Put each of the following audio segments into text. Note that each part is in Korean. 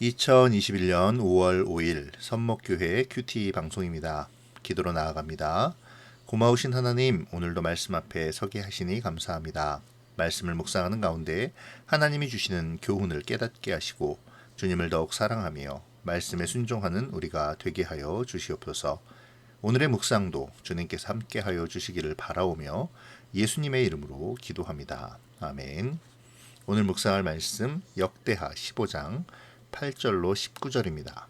2021년 5월 5일 선목교회 큐티 방송입니다. 기도로 나아갑니다. 고마우신 하나님, 오늘도 말씀 앞에 서게 하시니 감사합니다. 말씀을 묵상하는 가운데 하나님이 주시는 교훈을 깨닫게 하시고 주님을 더욱 사랑하며 말씀에 순종하는 우리가 되게 하여 주시옵소서. 오늘의 묵상도 주님께서 함께하여 주시기를 바라오며 예수님의 이름으로 기도합니다. 아멘. 오늘 묵상할 말씀 역대하 15장 8절로 19절입니다.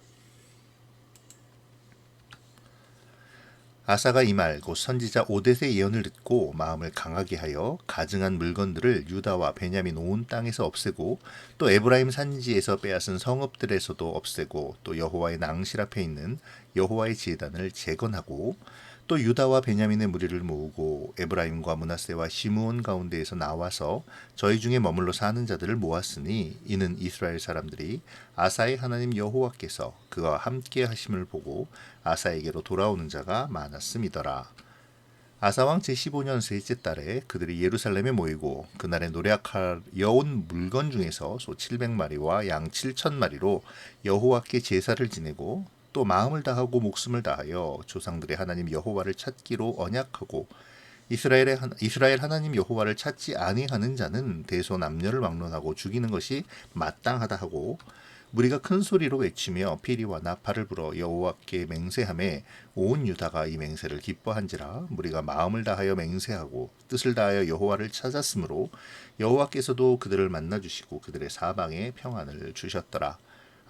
아사가 이 말 곧 선지자 오뎃의 예언을 듣고 마음을 강하게 하여 가증한 물건들을 유다와 베냐민 온 땅에서 없애고 또 에브라임 산지에서 빼앗은 성읍들에서도 없애고 또 여호와의 낭실 앞에 있는 여호와의 제단을 재건하고 또 유다와 베냐민의 무리를 모으고 에브라임과 므낫세와 시므온 가운데에서 나와서 저희 중에 머물러 사는 자들을 모았으니 이는 이스라엘 사람들이 아사의 하나님 여호와께서 그와 함께 하심을 보고 아사에게로 돌아오는 자가 많았음이더라. 아사왕 제15년 셋째 달에 그들이 예루살렘에 모이고 그날에 노력하여온 물건 중에서 소 700마리와 양 7,000마리로 여호와께 제사를 지내고 또 마음을 다하고 목숨을 다하여 조상들의 하나님 여호와를 찾기로 언약하고 이스라엘 하나님 여호와를 찾지 아니하는 자는 대소남녀를 막론하고 죽이는 것이 마땅하다 하고 무리가 큰 소리로 외치며 피리와 나팔을 불어 여호와께 맹세하매 온 유다가 이 맹세를 기뻐한지라. 무리가 마음을 다하여 맹세하고 뜻을 다하여 여호와를 찾았으므로 여호와께서도 그들을 만나 주시고 그들의 사방에 평안을 주셨더라.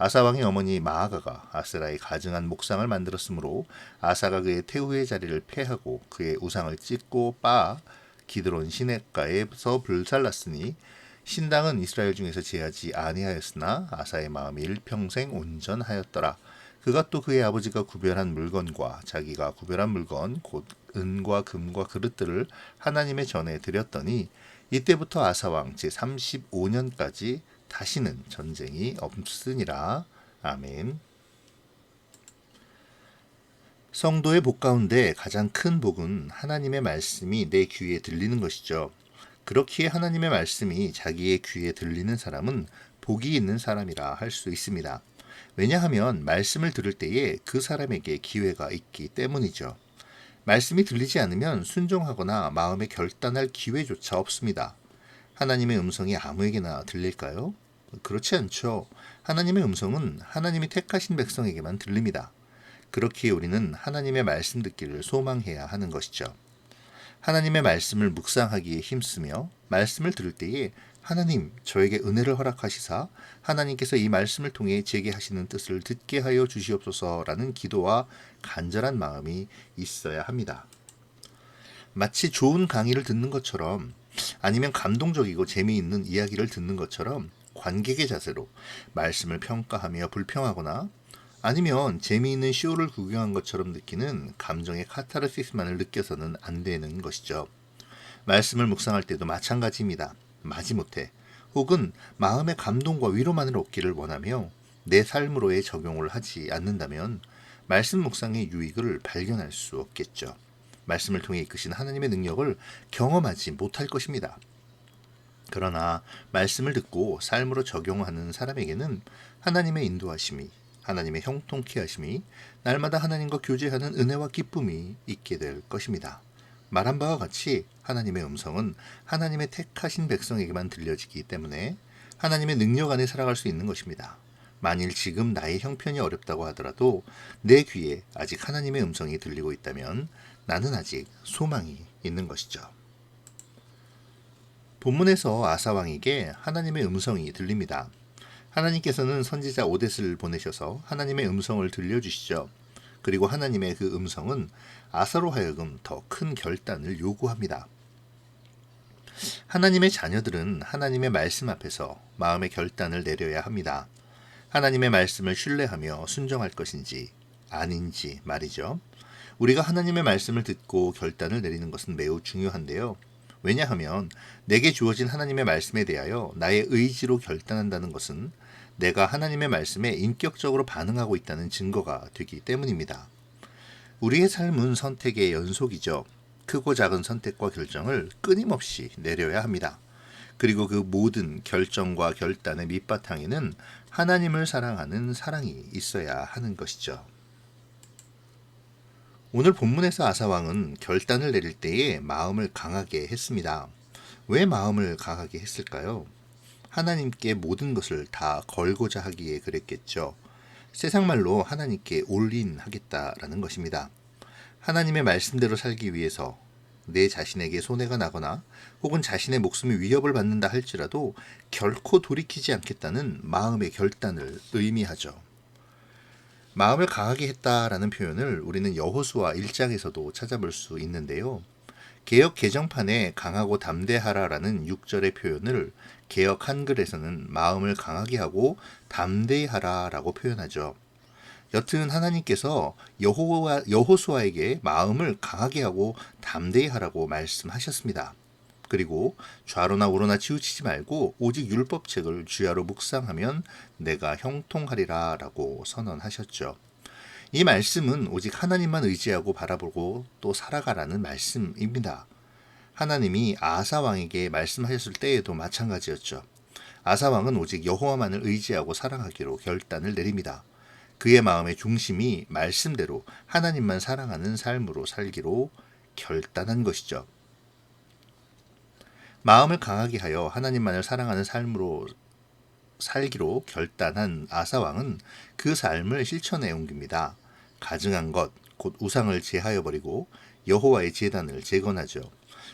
아사 왕의 어머니 마아가가 아세라의 가증한 목상을 만들었으므로 아사가 그의 태후의 자리를 폐하고 그의 우상을 찢고 빻아 기드론 시냇가에서 불살랐으니 신당은 이스라엘 중에서 제하지 아니하였으나 아사의 마음이 일평생 온전하였더라. 그가 또 그의 아버지가 구별한 물건과 자기가 구별한 물건 곧 은과 금과 그릇들을 하나님의 전에 드렸더니 이때부터 아사왕 제35년까지 다시는 전쟁이 없으니라. 아멘. 성도의 복 가운데 가장 큰 복은 하나님의 말씀이 내 귀에 들리는 것이죠. 그렇기에 하나님의 말씀이 자기의 귀에 들리는 사람은 복이 있는 사람이라 할 수 있습니다. 왜냐하면 말씀을 들을 때에 그 사람에게 기회가 있기 때문이죠. 말씀이 들리지 않으면 순종하거나 마음에 결단할 기회조차 없습니다. 하나님의 음성이 아무에게나 들릴까요? 그렇지 않죠. 하나님의 음성은 하나님이 택하신 백성에게만 들립니다. 그렇기에 우리는 하나님의 말씀 듣기를 소망해야 하는 것이죠. 하나님의 말씀을 묵상하기에 힘쓰며 말씀을 들을 때에 하나님 저에게 은혜를 허락하시사 하나님께서 이 말씀을 통해 제게 하시는 뜻을 듣게 하여 주시옵소서라는 기도와 간절한 마음이 있어야 합니다. 마치 좋은 강의를 듣는 것처럼 아니면 감동적이고 재미있는 이야기를 듣는 것처럼 관객의 자세로 말씀을 평가하며 불평하거나 아니면 재미있는 쇼를 구경한 것처럼 느끼는 감정의 카타르시스만을 느껴서는 안 되는 것이죠. 말씀을 묵상할 때도 마찬가지입니다. 마지못해 혹은 마음의 감동과 위로만을 얻기를 원하며 내 삶으로의 적용을 하지 않는다면 말씀 묵상의 유익을 발견할 수 없겠죠. 말씀을 통해 이끄신 하나님의 능력을 경험하지 못할 것입니다. 그러나 말씀을 듣고 삶으로 적용하는 사람에게는 하나님의 인도하심이, 하나님의 형통케 하심이, 날마다 하나님과 교제하는 은혜와 기쁨이 있게 될 것입니다. 말한 바와 같이 하나님의 음성은 하나님의 택하신 백성에게만 들려지기 때문에 하나님의 능력 안에 살아갈 수 있는 것입니다. 만일 지금 나의 형편이 어렵다고 하더라도 내 귀에 아직 하나님의 음성이 들리고 있다면 나는 아직 소망이 있는 것이죠. 본문에서 아사왕에게 하나님의 음성이 들립니다. 하나님께서는 선지자 오뎃을 보내셔서 하나님의 음성을 들려주시죠. 그리고 하나님의 그 음성은 아사로 하여금 더 큰 결단을 요구합니다. 하나님의 자녀들은 하나님의 말씀 앞에서 마음의 결단을 내려야 합니다. 하나님의 말씀을 신뢰하며 순종할 것인지 아닌지 말이죠. 우리가 하나님의 말씀을 듣고 결단을 내리는 것은 매우 중요한데요. 왜냐하면 내게 주어진 하나님의 말씀에 대하여 나의 의지로 결단한다는 것은 내가 하나님의 말씀에 인격적으로 반응하고 있다는 증거가 되기 때문입니다. 우리의 삶은 선택의 연속이죠. 크고 작은 선택과 결정을 끊임없이 내려야 합니다. 그리고 그 모든 결정과 결단의 밑바탕에는 하나님을 사랑하는 사랑이 있어야 하는 것이죠. 오늘 본문에서 아사왕은 결단을 내릴 때에 마음을 강하게 했습니다. 왜 마음을 강하게 했을까요? 하나님께 모든 것을 다 걸고자 하기에 그랬겠죠. 세상 말로 하나님께 올인하겠다라는 것입니다. 하나님의 말씀대로 살기 위해서 내 자신에게 손해가 나거나 혹은 자신의 목숨이 위협을 받는다 할지라도 결코 돌이키지 않겠다는 마음의 결단을 의미하죠. 마음을 강하게 했다라는 표현을 우리는 여호수아 1장에서도 찾아볼 수 있는데요. 개역 개정판에 강하고 담대하라라는 6절의 표현을 개역 한글에서는 마음을 강하게 하고 담대히 하라라고 표현하죠. 여튼 하나님께서 여호수아에게 마음을 강하게 하고 담대히 하라고 말씀하셨습니다. 그리고 좌로나 우로나 치우치지 말고 오직 율법책을 주야로 묵상하면 내가 형통하리라 라고 선언하셨죠. 이 말씀은 오직 하나님만 의지하고 바라보고 또 살아가라는 말씀입니다. 하나님이 아사 왕에게 말씀하셨을 때에도 마찬가지였죠. 아사 왕은 오직 여호와만을 의지하고 사랑하기로 결단을 내립니다. 그의 마음의 중심이 말씀대로 하나님만 사랑하는 삶으로 살기로 결단한 것이죠. 마음을 강하게 하여 하나님만을 사랑하는 삶으로 살기로 결단한 아사 왕은 그 삶을 실천해 옮깁니다. 가증한 것, 곧 우상을 제하여 버리고 여호와의 제단을 재건하죠.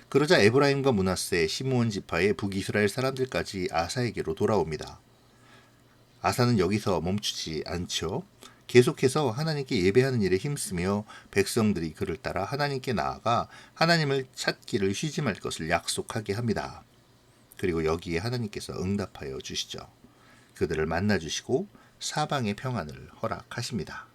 그러자 에브라임과 므낫세, 시므온 지파의 북이스라엘 사람들까지 아사에게로 돌아옵니다. 아사는 여기서 멈추지 않죠. 계속해서 하나님께 예배하는 일에 힘쓰며 백성들이 그를 따라 하나님께 나아가 하나님을 찾기를 쉬지 말 것을 약속하게 합니다. 그리고 여기에 하나님께서 응답하여 주시죠. 그들을 만나주시고 사방의 평안을 허락하십니다.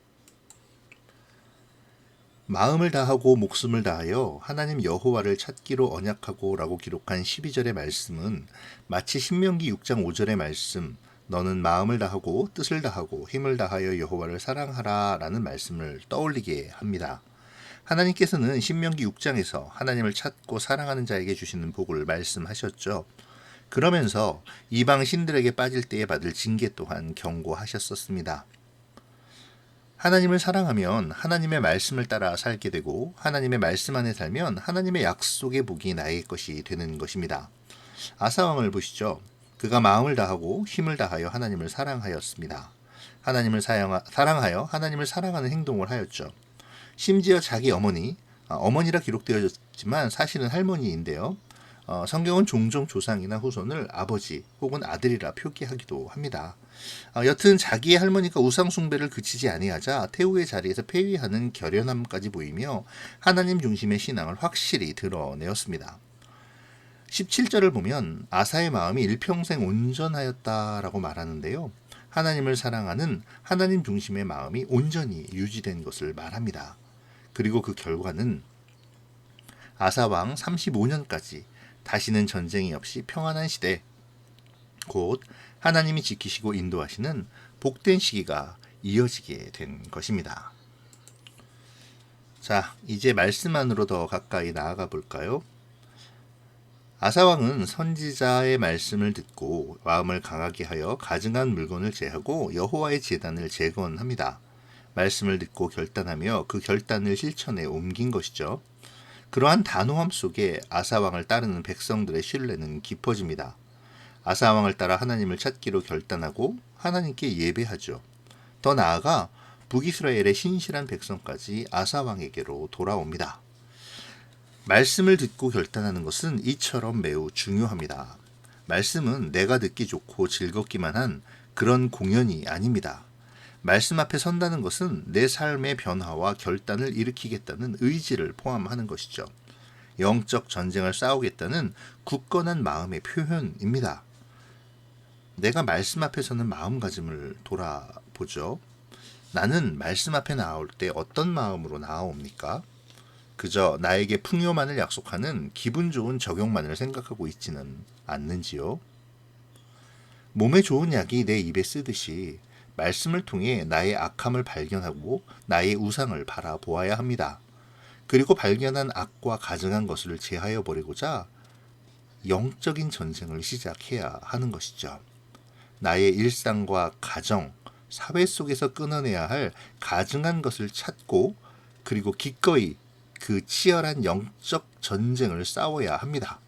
마음을 다하고 목숨을 다하여 하나님 여호와를 찾기로 언약하고 라고 기록한 12절의 말씀은 마치 신명기 6장 5절의 말씀 너는 마음을 다하고 뜻을 다하고 힘을 다하여 여호와를 사랑하라 라는 말씀을 떠올리게 합니다. 하나님께서는 신명기 6장에서 하나님을 찾고 사랑하는 자에게 주시는 복을 말씀하셨죠. 그러면서 이방 신들에게 빠질 때에 받을 징계 또한 경고하셨었습니다. 하나님을 사랑하면 하나님의 말씀을 따라 살게 되고 하나님의 말씀 안에 살면 하나님의 약속의 복이 나의 것이 되는 것입니다. 아사왕을 보시죠. 그가 마음을 다하고 힘을 다하여 하나님을 사랑하였습니다. 하나님을 사랑하여 하나님을 사랑하는 행동을 하였죠. 심지어 자기 어머니라 기록되어졌지만 사실은 할머니인데요. 성경은 종종 조상이나 후손을 아버지 혹은 아들이라 표기하기도 합니다. 여튼 자기의 할머니가 우상 숭배를 그치지 아니하자 태우의 자리에서 폐위하는 결연함까지 보이며 하나님 중심의 신앙을 확실히 드러내었습니다. 17절을 보면 아사의 마음이 일평생 온전하였다라고 말하는데요. 하나님을 사랑하는 하나님 중심의 마음이 온전히 유지된 것을 말합니다. 그리고 그 결과는 아사왕 35년까지 다시는 전쟁이 없이 평안한 시대, 곧 하나님이 지키시고 인도하시는 복된 시기가 이어지게 된 것입니다. 자, 이제 말씀 안으로 더 가까이 나아가 볼까요? 아사왕은 선지자의 말씀을 듣고 마음을 강하게 하여 가증한 물건을 제하고 여호와의 제단을 재건합니다. 말씀을 듣고 결단하며 그 결단을 실천에 옮긴 것이죠. 그러한 단호함 속에 아사왕을 따르는 백성들의 신뢰는 깊어집니다. 아사왕을 따라 하나님을 찾기로 결단하고 하나님께 예배하죠. 더 나아가 북이스라엘의 신실한 백성까지 아사왕에게로 돌아옵니다. 말씀을 듣고 결단하는 것은 이처럼 매우 중요합니다. 말씀은 내가 듣기 좋고 즐겁기만 한 그런 공연이 아닙니다. 말씀 앞에 선다는 것은 내 삶의 변화와 결단을 일으키겠다는 의지를 포함하는 것이죠. 영적 전쟁을 싸우겠다는 굳건한 마음의 표현입니다. 내가 말씀 앞에 서는 마음가짐을 돌아보죠. 나는 말씀 앞에 나올 때 어떤 마음으로 나아옵니까? 그저 나에게 풍요만을 약속하는 기분 좋은 적용만을 생각하고 있지는 않는지요? 몸에 좋은 약이 내 입에 쓰듯이 말씀을 통해 나의 악함을 발견하고 나의 우상을 바라보아야 합니다. 그리고 발견한 악과 가증한 것을 제하여 버리고자 영적인 전쟁을 시작해야 하는 것이죠. 나의 일상과 가정, 사회 속에서 끊어내야 할 가증한 것을 찾고 그리고 기꺼이 그 치열한 영적 전쟁을 싸워야 합니다.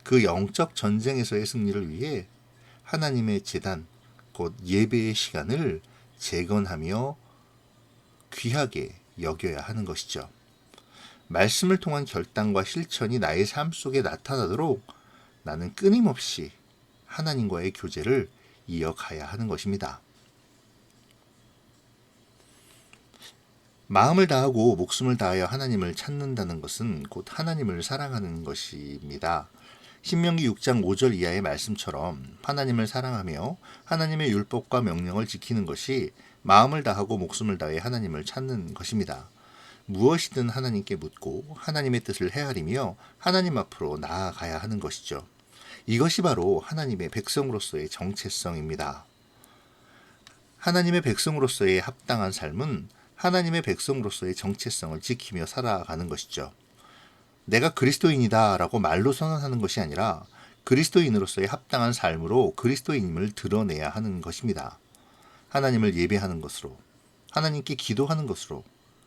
그 영적 전쟁에서의 승리를 위해 하나님의 제단, 곧 예배의 시간을 재건하며 귀하게 여겨야 하는 것이죠. 말씀을 통한 결단과 실천이 나의 삶 속에 나타나도록 나는 끊임없이 하나님과의 교제를 이어가야 하는 것입니다. 마음을 다하고 목숨을 다하여 하나님을 찾는다는 것은 곧 하나님을 사랑하는 것입니다. 신명기 6장 5절 이하의 말씀처럼 하나님을 사랑하며 하나님의 율법과 명령을 지키는 것이 마음을 다하고 목숨을 다해 하나님을 찾는 것입니다. 무엇이든 하나님께 묻고 하나님의 뜻을 헤아리며 하나님 앞으로 나아가야 하는 것이죠. 이것이 바로 하나님의 백성으로서의 정체성입니다. 하나님의 백성으로서의 합당한 삶은 하나님의 백성으로서의 정체성을 지키며 살아가는 것이죠. 내가 그리스도인이다 라고 말로 선언하는 것이 아니라 그리스도인으로서의 합당한 삶으로 그리스도인임을 드러내야 하는 것입니다. 하나님을 예배하는 것으로, 하나님께 기도하는 것으로,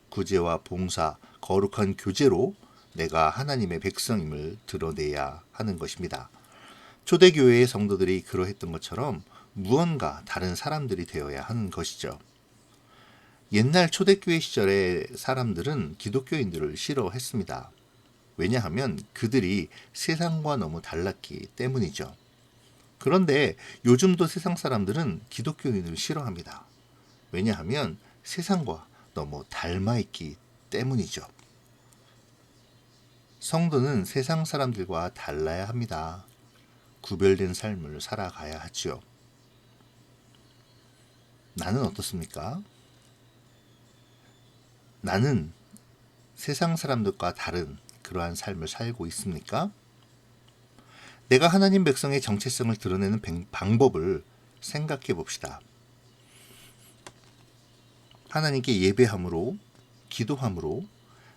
구제와 봉사, 거룩한 교제로 내가 하나님의 백성임을 드러내야 하는 것입니다. 초대교회의 성도들이 그러했던 것처럼 무언가 다른 사람들이 되어야 하는 것이죠. 옛날 초대교회 시절의 사람들은 기독교인들을 싫어했습니다. 왜냐하면 그들이 세상과 너무 달랐기 때문이죠. 그런데 요즘도 세상 사람들은 기독교인을 싫어합니다. 왜냐하면 세상과 너무 닮아있기 때문이죠. 성도는 세상 사람들과 달라야 합니다. 구별된 삶을 살아가야 하지요. 나는 어떻습니까? 나는 세상 사람들과 다른 그러한 삶을 살고 있습니까? 내가 하나님 백성의 정체성을 드러내는 방법을 생각해 봅시다. 하나님께 예배함으로, 기도함으로,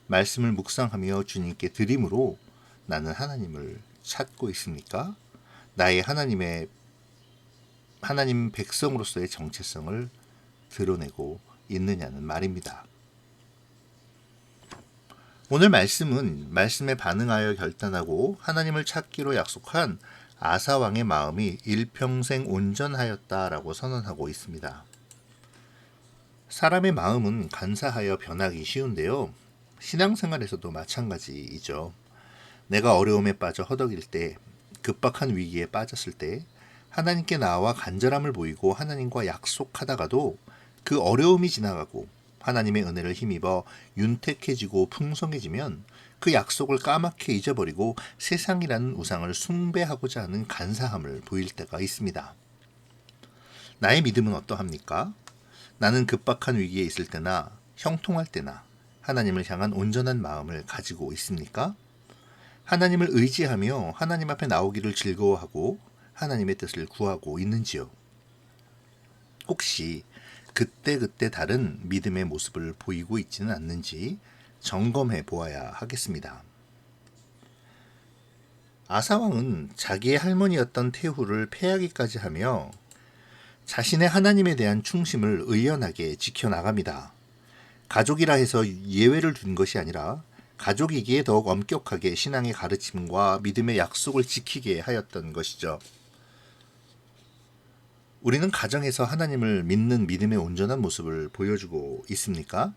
말씀을 묵상하며 주님께 드림으로 나는 하나님을 찾고 있습니까? 나의 하나님 백성으로서의 정체성을 드러내고 있느냐는 말입니다. 오늘 말씀은 말씀에 반응하여 결단하고 하나님을 찾기로 약속한 아사 왕의 마음이 일평생 온전하였다라고 선언하고 있습니다. 사람의 마음은 간사하여 변하기 쉬운데요. 신앙생활에서도 마찬가지이죠. 내가 어려움에 빠져 허덕일 때, 급박한 위기에 빠졌을 때 하나님께 나와 간절함을 보이고 하나님과 약속하다가도 그 어려움이 지나가고 하나님의 은혜를 힘입어 윤택해지고 풍성해지면 그 약속을 까맣게 잊어버리고 세상이라는 우상을 숭배하고자 하는 간사함을 보일 때가 있습니다. 나의 믿음은 어떠합니까? 나는 급박한 위기에 있을 때나 형통할 때나 하나님을 향한 온전한 마음을 가지고 있습니까? 하나님을 의지하며 하나님 앞에 나오기를 즐거워하고 하나님의 뜻을 구하고 있는지요? 혹시 그때그때 다른 믿음의 모습을 보이고 있지는 않는지 점검해 보아야 하겠습니다. 아사왕은 자기의 할머니였던 태후를 패하기까지 하며 자신의 하나님에 대한 충심을 의연하게 지켜나갑니다. 가족이라 해서 예외를 둔 것이 아니라 가족이기에 더욱 엄격하게 신앙의 가르침과 믿음의 약속을 지키게 하였던 것이죠. 우리는 가정에서 하나님을 믿는 믿음의 온전한 모습을 보여주고 있습니까?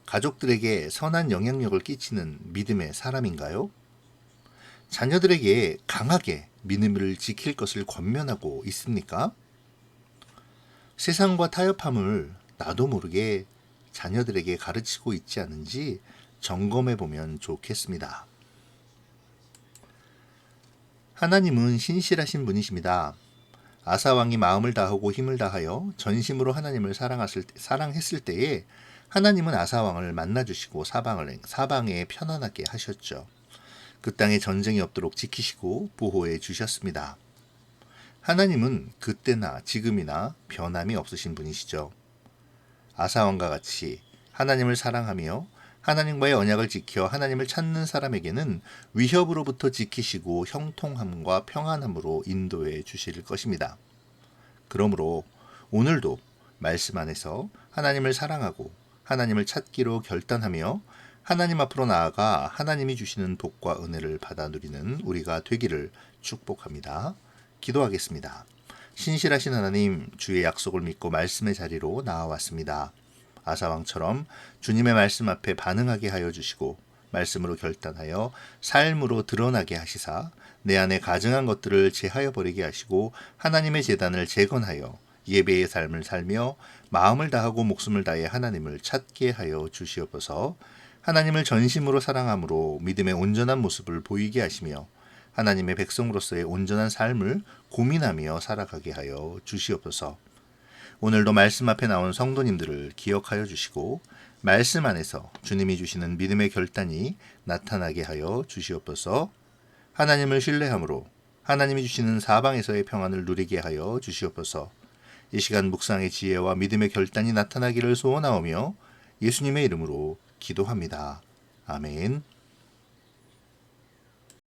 가족들에게 선한 영향력을 끼치는 믿음의 사람인가요? 자녀들에게 강하게 믿음을 지킬 것을 권면하고 있습니까? 세상과 타협함을 나도 모르게 자녀들에게 가르치고 있지 않은지 점검해 보면 좋겠습니다. 하나님은 신실하신 분이십니다. 아사왕이 마음을 다하고 힘을 다하여 전심으로 하나님을 사랑했을 때에 하나님은 아사왕을 만나주시고 사방에 편안하게 하셨죠. 그 땅에 전쟁이 없도록 지키시고 보호해 주셨습니다. 하나님은 그때나 지금이나 변함이 없으신 분이시죠. 아사왕과 같이 하나님을 사랑하며 하나님과의 언약을 지켜 하나님을 찾는 사람에게는 위협으로부터 지키시고 형통함과 평안함으로 인도해 주실 것입니다. 그러므로 오늘도 말씀 안에서 하나님을 사랑하고 하나님을 찾기로 결단하며 하나님 앞으로 나아가 하나님이 주시는 복과 은혜를 받아 누리는 우리가 되기를 축복합니다. 기도하겠습니다. 신실하신 하나님, 주의 약속을 믿고 말씀의 자리로 나아왔습니다. 아사왕처럼 주님의 말씀 앞에 반응하게 하여 주시고 말씀으로 결단하여 삶으로 드러나게 하시사 내 안에 가증한 것들을 제하여 버리게 하시고 하나님의 제단을 재건하여 예배의 삶을 살며 마음을 다하고 목숨을 다해 하나님을 찾게 하여 주시옵소서. 하나님을 전심으로 사랑함으로 믿음의 온전한 모습을 보이게 하시며 하나님의 백성으로서의 온전한 삶을 고민하며 살아가게 하여 주시옵소서. 오늘도 말씀 앞에 나온 성도님들을 기억하여 주시고 말씀 안에서 주님이 주시는 믿음의 결단이 나타나게 하여 주시옵소서. 하나님을 신뢰함으로 하나님이 주시는 사방에서의 평안을 누리게 하여 주시옵소서. 이 시간 묵상의 지혜와 믿음의 결단이 나타나기를 소원하오며 예수님의 이름으로 기도합니다. 아멘.